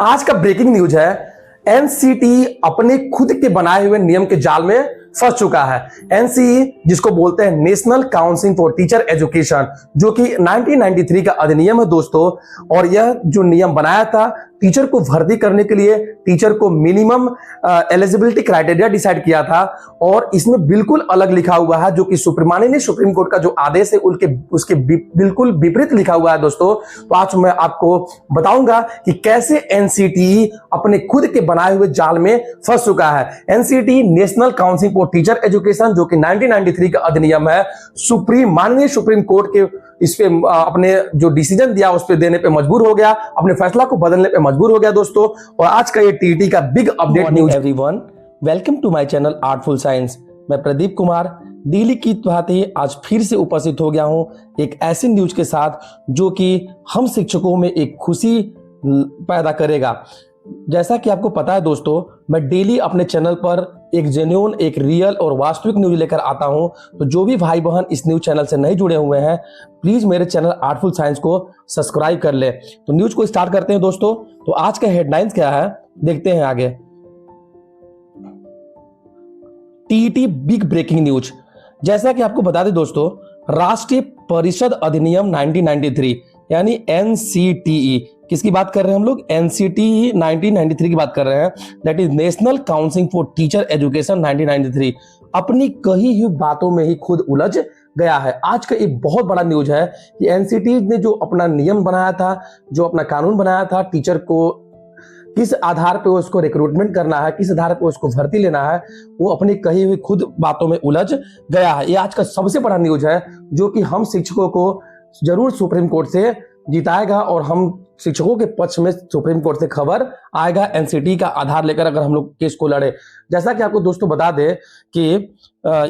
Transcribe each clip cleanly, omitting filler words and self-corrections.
आज का breaking news है। एनसीटी अपने खुद के बनाए हुए नियम के जाल में फंस चुका है। एनसीई जिसको बोलते हैं national council for teacher education, जो कि 1993 का अधिनियम है दोस्तों। और यह जो नियम बनाया था टीचर को भर्ती करने के लिए, टीचर को मिनिमम एलिजिबिलिटी क्राइटेरिया डिसाइड किया था। और इसमें बिल्कुल अलग लिखा हुआ है, जो कि माननीय सुप्रीम कोर्ट का जो आदेश है उसके बिल्कुल विपरीत लिखा हुआ है दोस्तों। तो आज मैं आपको बताऊंगा कि कैसे एनसीटी अपने खुद के बनाए हुए जाल में फंस चुका है। NCT national council for teacher education, जो कि 1993 का अधिनियम है, माननीय सुप्रीम कोर्ट के इस पे अपने जो डिसीजन दिया उस पे देने पे मजबूर हो गया, अपने फैसला को बदलने पे मजबूर हो गया दोस्तों। और आज का ये टीटी का big update news. Everyone, welcome to my channel artful science. मैं प्रदीप कुमार डेली की भांति आज फिर से उपस्थित हो गया हूं एक ऐसे न्यूज के साथ जो कि हम शिक्षकों में एक खुशी पैदा करेगा। जैसा कि आपको पता है दोस्तों, मैं डेली अपने चैनल पर एक जेन्युइन, एक रियल और वास्तविक न्यूज लेकर आता हूं। तो जो भी भाई बहन इस न्यूज चैनल से नहीं जुड़े हुए हैं, प्लीज मेरे चैनल आर्टफुल साइंस को सब्सक्राइब कर ले। तो न्यूज को स्टार्ट करते हैं दोस्तों। तो आज का हेडलाइंस क्या है, देखते हैं आगे। TET big breaking news. जैसा कि आपको बता दें दोस्तों, राष्ट्रीय परिषद अधिनियम 1993 यानी एनसीटीई, किसकी बात कर रहे हैं हम लोग? एनसीटीई 1993 की बात कर रहे हैं। That is national council for teacher education 1993 अपनी कही हुई बातों में ही खुद उलझ गया है। आज का एक बहुत बड़ा न्यूज है कि एनसीटी ने जो अपना नियम बनाया था, जो अपना कानून बनाया था, टीचर को किस आधार पे उसको रिक्रूटमेंट करना है, किस आधार पे उसको भर्ती लेना है, वो अपनी कही हुई खुद बातों में उलझ गया है। ये आज का सबसे बड़ा न्यूज है, जो कि हम शिक्षकों को जरूर सुप्रीम कोर्ट से जिताएगा और हम शिक्षकों के पक्ष में सुप्रीम कोर्ट से खबर आएगा एनसीटी का आधार लेकर, अगर हम लोग केस को लड़े। जैसा कि आपको दोस्तों बता दें कि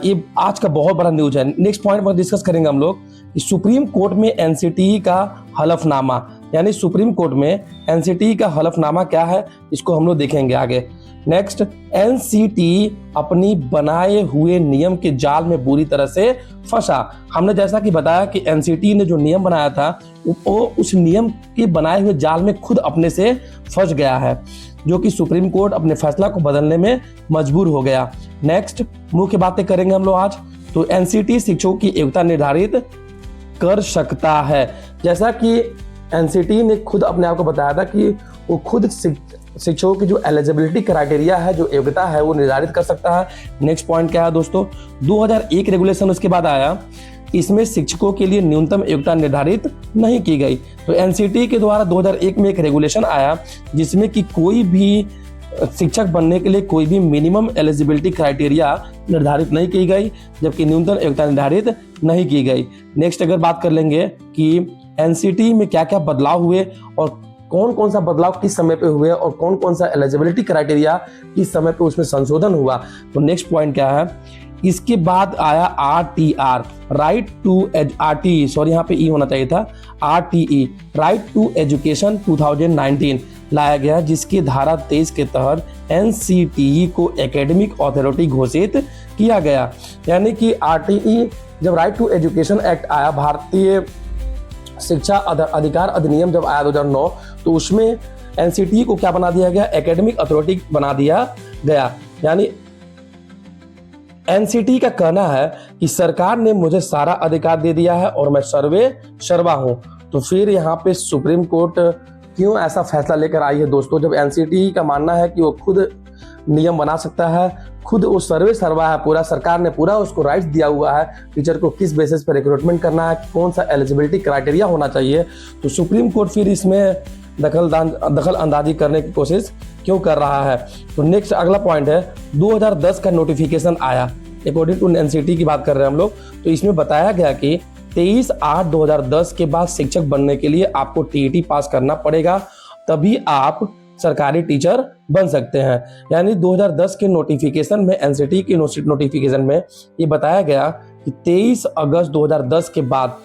ये आज का बहुत बड़ा न्यूज है। नेक्स्ट पॉइंट पर डिस्कस करेंगे हम लोग कि सुप्रीम कोर्ट में एनसीटी का हलफनामा, यानी सुप्रीम कोर्ट में एनसीटी का हलफनामा क्या है, इसको हम लोग देखेंगे आगे। नेक्स्ट, एनसीटी अपनी बनाए हुए नियम के जाल में बुरी तरह से फंसा। हमने जैसा कि बताया कि एनसीटी ने जो नियम बनाया था वो उस नियम के बनाए हुए जाल में खुद अपने से फंस गया है, जो कि सुप्रीम कोर्ट अपने फैसला को बदलने में मजबूर हो गया। नेक्स्ट, मुख्य बातें करेंगे हम लोग आज। तो एनसीटी शिक्षकों की योग्यता निर्धारित कर सकता है। जैसा कि एनसीटी ने खुद अपने आप को बताया था कि वो खुद शिक्षकों की जो एलिजिबिलिटी क्राइटेरिया है, जो योग्यता है, वो निर्धारित कर सकता है। नेक्स्ट पॉइंट क्या है दोस्तों, 2001 रेगुलेशन उसके बाद आया, इसमें शिक्षकों के लिए न्यूनतम योग्यता निर्धारित नहीं की गई। तो एनसीटी के द्वारा 2001 में एक रेगुलेशन आया जिसमें कि कोई भी शिक्षक बनने के लिए कोई भी मिनिमम एलिजिबिलिटी क्राइटेरिया निर्धारित नहीं की गई, जबकि न्यूनतम योग्यता निर्धारित नहीं की गई। नेक्स्ट अगर बात कर लेंगे कि एनसीटी में क्या क्या बदलाव हुए और कौन कौन सा बदलाव किस समय पे हुए और कौन कौन सा एलिजिबिलिटी क्राइटेरिया किस समय पे उसमें संशोधन हुआ। तो नेक्स्ट पॉइंट क्या है, इसके बाद आया RTR, right to RTE, sorry यहाँ पे ई होना चाहिए था, आरटीई राइट टू एजुकेशन 2019 लाया गया, जिसकी धारा 23 के तहत एनसीटीई को एकेडमिक अथॉरिटी घोषित किया गया। यानी कि आरटीई, जब राइट टू एजुकेशन एक्ट आया, भारतीय शिक्षा अधिकार अधिनियम जब आया 2009, तो उसमें एनसीटी को क्या बना दिया गया? एकेडमिक अथॉरिटी बना दिया गया। यानी एनसीटी का कहना है कि सरकार ने मुझे सारा अधिकार दे दिया है और मैं सर्वे सर्वा हूं। तो फिर यहाँ पे सुप्रीम कोर्ट क्यों ऐसा फैसला लेकर आई है दोस्तों, जब एनसीटी का मानना है कि वो खुद नियम बना सकता है, खुद वो सर्वे सर्वा है, पूरा सरकार ने पूरा उसको राइट्स दिया हुआ है टीचर को किस बेसिस पर रिक्रूटमेंट करना है, कौन सा एलिजिबिलिटी क्राइटेरिया होना चाहिए। तो सुप्रीम कोर्ट फिर इसमें दखल अंदाजी करने की कोशिश क्यों कर रहा है। तो नेक्स्ट अगला पॉइंट है, 2010 का नोटिफिकेशन आया, अकॉर्डिंग टू एनसीटी की बात कर रहे हैं हम लोग। तो इसमें बताया गया कि 23/8/2010 के बाद शिक्षक बनने के लिए आपको टीईटी पास करना पड़ेगा, तभी आप सरकारी टीचर बन सकते हैं। यानी 2010 के नोटिफिकेशन में, एनसीटी के नोटिफिकेशन में ये बताया गया कि 23 अगस्त 2010 के बाद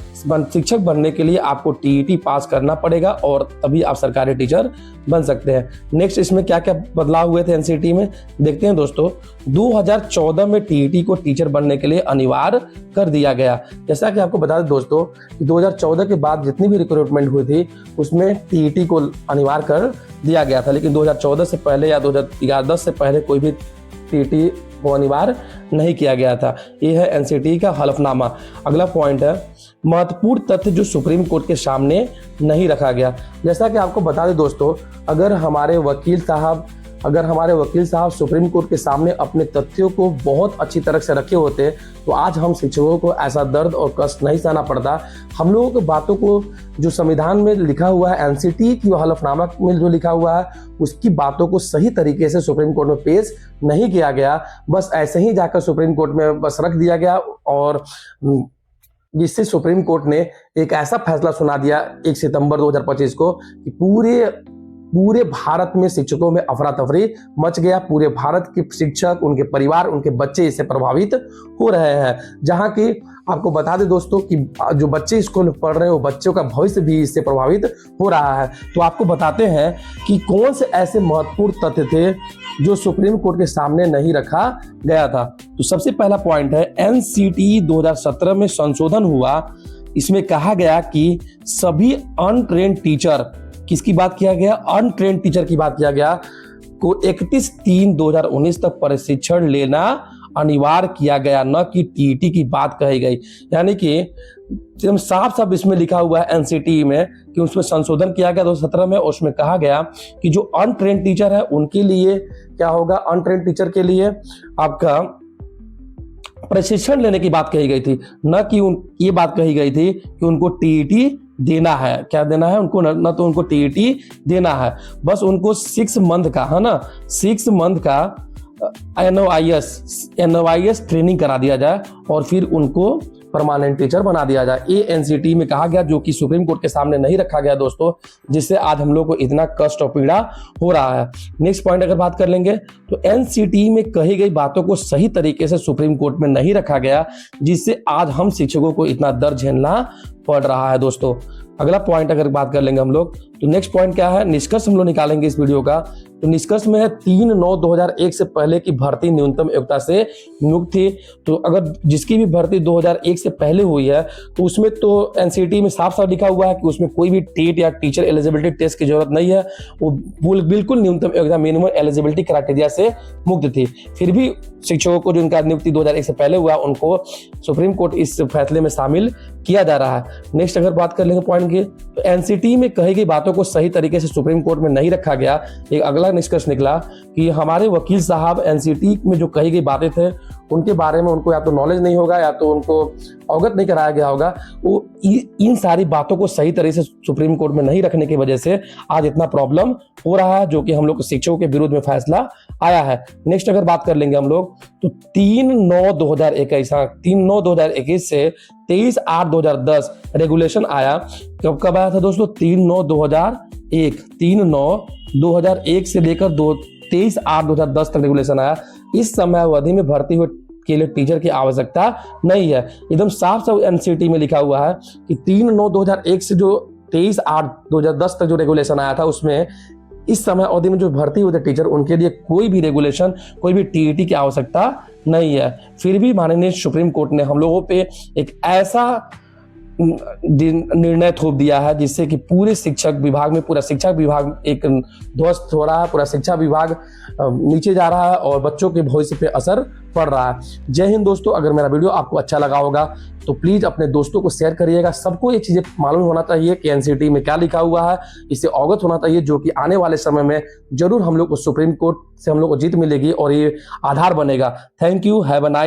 शिक्षक बनने के लिए आपको टीईटी पास करना पड़ेगा और तभी आप सरकारी टीचर बन सकते हैं। नेक्स्ट इसमें क्या क्या बदलाव हुए थे एनसीईटी में, देखते हैं दोस्तों। 2014 में टीईटी को टीचर बनने के लिए अनिवार्य कर दिया गया। जैसा कि आपको बता दें दोस्तों कि 2014 के बाद जितनी भी रिक्रूटमेंट हुई थी उसमें टीईटी को अनिवार्य कर दिया गया था, लेकिन 2014 से पहले या 2010 से पहले कोई भी टीईटी को अनिवार्य नहीं किया गया था। यह है एनसीईटी का हलफनामा। अगला पॉइंट है महत्वपूर्ण तथ्य जो सुप्रीम कोर्ट के सामने नहीं रखा गया। जैसा कि आपको बता दें दोस्तों, अगर हमारे वकील साहब सुप्रीम कोर्ट के सामने अपने तथ्यों को बहुत अच्छी तरह से रखे होते तो आज हम शिक्षकों को ऐसा दर्द और कष्ट नहीं सहना पड़ता। हम लोगों की बातों को जो संविधान में लिखा हुआ है, एनसीईटी की हलफनामा में जो लिखा हुआ है, उसकी बातों को सही तरीके से सुप्रीम कोर्ट में पेश नहीं किया गया। बस ऐसे ही जाकर सुप्रीम कोर्ट में बस रख दिया गया और जिससे सुप्रीम कोर्ट ने एक ऐसा फैसला सुना दिया 1 सितंबर 2025 को कि पूरे भारत में शिक्षकों में अफरा तफरी मच गया। पूरे भारत के शिक्षक, उनके परिवार, उनके बच्चे इससे प्रभावित हो रहे हैं। जहां की आपको बता दें दोस्तों कि जो बच्चे स्कूल में पढ़ रहे हैं वो बच्चों का भविष्य भी इससे प्रभावित हो रहा है। तो आपको बताते हैं कि कौन से ऐसे महत्वपूर्ण तथ्य थे जो सुप्रीम कोर्ट के सामने नहीं रखा गया था। तो सबसे पहला पॉइंट है एनसीईटी 2017 में संशोधन हुआ। इसमें कहा गया कि सभी अनट्रेन्ड टीचर, किसकी बात किया गया, अनट्रेन्ड टीचर की बात किया गया, को 31/3/2019 तक प्रशिक्षण लेना अनिवार्य किया गया, न कि टीईटी की बात कही गई। यानी कि साफ साफ इसमें लिखा हुआ है एनसीईटी में कि उसमें संशोधन किया गया 2017 में, और उसमें कहा गया कि जो अनट्रेन्ड टीचर है उनके लिए क्या होगा, अनट्रेन्ड टीचर के लिए आपका प्रशिक्षण लेने की बात कही गई थी, न कि ये बात कही गई थी कि उनको टीईटी देना है। क्या देना है उनको, न तो उनको टीईटी देना है, बस उनको 6 मंथ का, है ना, 6 मंथ का एनओआईएस ट्रेनिंग करा दिया जाए और फिर उनको परमानेंट टीचर बना दिया जाए। ये एनसीईटी में कहा गया, जो कि सुप्रीम कोर्ट के सामने नहीं रखा गया दोस्तों, जिससे आज हम लोग को इतना कष्ट और पीड़ा हो रहा है। नेक्स्ट पॉइंट अगर बात कर लेंगे तो एनसीईटी में कही गई बातों को सही तरीके से सुप्रीम कोर्ट में नहीं रखा गया, जिससे आज हम शिक्षकों को इतना दर्द झेलना पड़ रहा है दोस्तों। अगला पॉइंट अगर बात कर लेंगे हम लोग तो नेक्स्ट पॉइंट क्या है, निष्कर्ष हम लोग निकालेंगे इस वीडियो का। तो निष्कर्ष में है 3/9/2001 से पहले की भर्ती न्यूनतम योग्यता से नियुक्त थी। तो अगर जिसकी भी भर्ती 2001 से पहले हुई है तो उसमें तो एनसीईटी में साफ साफ लिखा हुआ है कि उसमें कोई भी टेट या टीचर एलिजिबिलिटी टेस्ट की जरूरत नहीं है। वो बिल्कुल न्यूनतम योग्यता मिनिमम एलिजिबिलिटी क्राइटेरिया से मुक्त थी। फिर भी शिक्षकों को जिनका नियुक्ति 2001 से पहले हुआ उनको सुप्रीम कोर्ट इस फैसले में शामिल किया जा रहा है। नेक्स्ट अगर बात कर लेंगे पॉइंट की तो एनसीईटी में कही गई बातों को सही तरीके से सुप्रीम कोर्ट में नहीं रखा गया। एक अगला निष्कर्ष निकला कि हमारे वकील साहब एनसीईटी में जो कही गई बातें थे उनके बारे में उनको या तो नॉलेज नहीं होगा या तो उनको अवगत नहीं कराया गया होगा। वो इन सारी बातों को सही तरह से सुप्रीम कोर्ट में नहीं रखने की वजह से आज इतना प्रॉब्लम हो रहा है, जो कि हम लोग शिक्षकों के विरुद्ध में फैसला आया है। नेक्स्ट अगर बात कर लेंगे हम लोग तो 3/9/2021 से 23/8/2010 रेगुलेशन आया। कब आया था दोस्तों, 3/9/2001, 3/9/2001 से लेकर 23/8/2010 तक रेगुलेशन आया। इस समय अवधि में भर्ती हुए के लिए टीचर की आवश्यकता नहीं है। एकदम साफ साफ एनसीईटी में लिखा हुआ है कि 3/9/2001 से जो 23/8/2010 तक जो रेगुलेशन आया था उसमें इस समय अवधि में जो भर्ती हुए थे टीचर उनके लिए कोई भी रेगुलेशन, कोई भी टीईटी की आवश्यकता नहीं है। फिर भी माननीय सुप्रीम कोर्ट ने हम लोगों पे एक ऐसा निर्णय थोप दिया है जिससे कि पूरे शिक्षक विभाग में पूरा शिक्षा विभाग एक ध्वस्त हो रहा है, पूरा शिक्षा विभाग नीचे जा रहा है और बच्चों के भविष्य पे असर पड़ रहा है। जय हिंद दोस्तों। अगर मेरा वीडियो आपको अच्छा लगा होगा तो प्लीज अपने दोस्तों को शेयर करिएगा। सबको एक चीज मालूम होना चाहिए कि एनसीईटी में क्या लिखा हुआ है, इससे अवगत होना चाहिए, जो कि आने वाले समय में जरूर हम लोग को सुप्रीम कोर्ट से हम लोग को जीत मिलेगी और ये आधार बनेगा। Thank you, have a nice